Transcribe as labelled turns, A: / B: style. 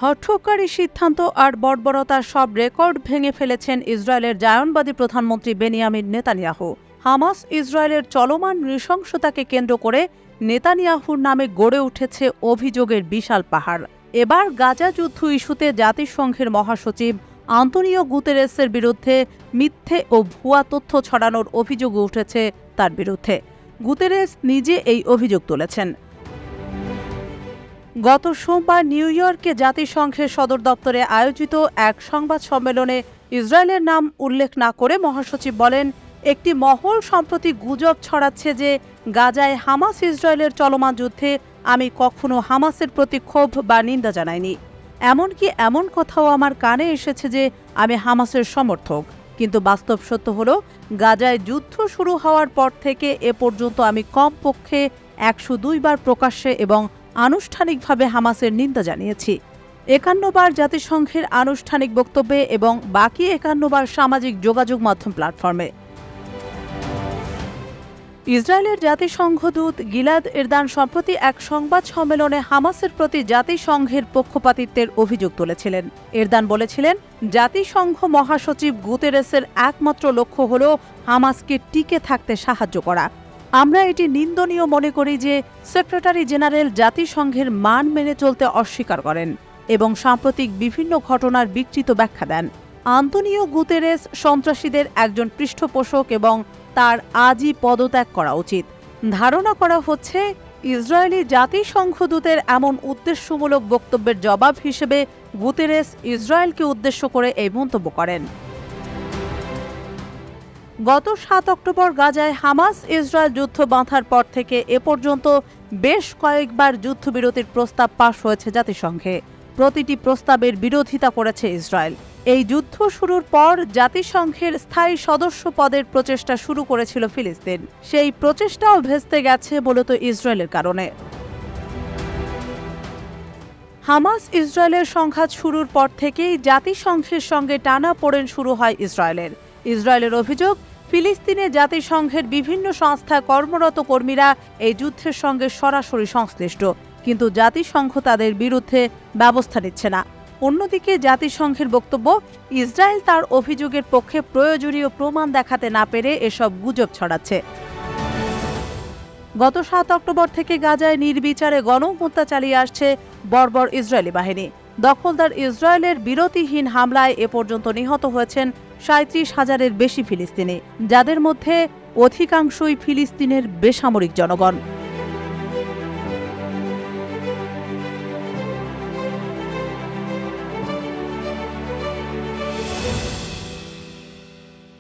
A: হঠকারী সিদ্ধান্ত আর বর্বরতার সব রেকর্ড ভেঙে ফেলেছেন ইসরায়েলের জায়নবাদী প্রধানমন্ত্রী বেনিয়ামিন নেতানিয়াহু। হামাস ইসরায়েলের চলমান নৃশংসতাকে কেন্দ্র করে নেতানিয়াহুর নামে গড়ে উঠেছে অভিযোগের বিশাল পাহাড়। এবার গাজা যুদ্ধ ইস্যুতে জাতিসংঘের মহাসচিব আন্তোনিও গুতেরেসের বিরুদ্ধে মিথ্যে ও ভুয়া তথ্য ছড়ানোর অভিযোগ উঠেছে তার বিরুদ্ধে। গুতেরেস নিজে এই অভিযোগ তুলেছেন। গত সোমবার নিউ ইয়র্কে জাতিসংঘের সদর দপ্তরে আয়োজিত এক সংবাদ সম্মেলনে ইসরায়েলের নাম উল্লেখ না করে মহাসচিব বলেন, একটি মহল সম্প্রতি গুজব ছড়াচ্ছে যে গাজায় হামাস ইসরায়েলের চলমান যুদ্ধে আমি কখনো হামাসের প্রতি ক্ষোভ বা নিন্দা জানাইনি। এমনকি এমন কথাও আমার কানে এসেছে যে আমি হামাসের সমর্থক। কিন্তু বাস্তব সত্য হলো, গাজায় যুদ্ধ শুরু হওয়ার পর থেকে এ পর্যন্ত আমি কমপক্ষে 102 বার প্রকাশ্যে এবং আনুষ্ঠানিকভাবে হামাসের নিন্দা জানিয়েছি। 51 বার জাতিসংঘের আনুষ্ঠানিক বক্তব্যে এবং বাকি 51 বার সামাজিক যোগাযোগ মাধ্যম প্ল্যাটফর্মে। ইসরায়েলের জাতিসংঘ দূত গিলাদ এরদান সম্প্রতি এক সংবাদ সম্মেলনে হামাসের প্রতি জাতিসংঘের পক্ষপাতিত্বের অভিযোগ তুলেছিলেন। এরদান বলেছিলেন, জাতিসংঘ মহাসচিব গুতেরেসের একমাত্র লক্ষ্য হল হামাসকে টিকে থাকতে সাহায্য করা। আমরা এটি নিন্দনীয় মনে করি যে সেক্রেটারি জেনারেল জাতিসংঘের মান মেনে চলতে অস্বীকার করেন এবং সাম্প্রতিক বিভিন্ন ঘটনার বিকৃত ব্যাখ্যা দেন। আন্তোনিও গুতেরেস সন্ত্রাসীদের একজন পৃষ্ঠপোষক এবং তার আজই পদত্যাগ করা উচিত। ধারণা করা হচ্ছে, ইসরায়েলি জাতিসংঘ দূতের এমন উদ্দেশ্যমূলক বক্তব্যের জবাব হিসেবে গুতেরেস ইসরায়েলকে উদ্দেশ্য করে এই মন্তব্য করেন। গত 7 অক্টোবর গাজায় হামাস ইসরায়েল যুদ্ধ বাঁধার পর থেকে এ পর্যন্ত বেশ কয়েকবার যুদ্ধবিরতির প্রস্তাব পাশ হয়েছে জাতিসংঘে। প্রতিটি প্রস্তাবের বিরোধিতা করেছে ইসরায়েল। এই যুদ্ধ শুরুর পর জাতিসংঘের স্থায়ী সদস্য পদের প্রচেষ্টা শুরু করেছিল ফিলিস্তিন। সেই প্রচেষ্টাও ভেস্তে গেছে মূলত ইসরায়েলের কারণে। হামাস ইসরায়েলের সংঘাত শুরুর পর থেকেই জাতিসংঘের সঙ্গে টানাপোড়েন শুরু হয় ইসরায়েলের। ইসরায়েলের অভিযোগ, ফিলিস্তিনে জাতিসংঘের বিভিন্ন সংস্থায় কর্মরত কর্মীরা এই যুদ্ধের সঙ্গে সরাসরি সংশ্লিষ্ট, কিন্তু জাতিসংঘ তাদের বিরুদ্ধে ব্যবস্থা নিচ্ছে না। অন্যদিকে জাতিসংঘের বক্তব্য, ইসরায়েল তার অভিযোগের পক্ষে প্রয়োজনীয় প্রমাণ দেখাতে না পেরে এসব গুজব ছড়াচ্ছে। গত 7 অক্টোবর থেকে গাজায় নির্বিচারে গণহত্যা চালিয়ে আসছে বর্বর ইসরায়েলি বাহিনী। দখলদার ইসরায়েলের বিরতিহীন হামলায় এ পর্যন্ত নিহত হয়েছেন 37,000-এর বেশি ফিলিস্তিনি, যাদের মধ্যে অধিকাংশই ফিলিস্তিনের বেসামরিক জনগণ।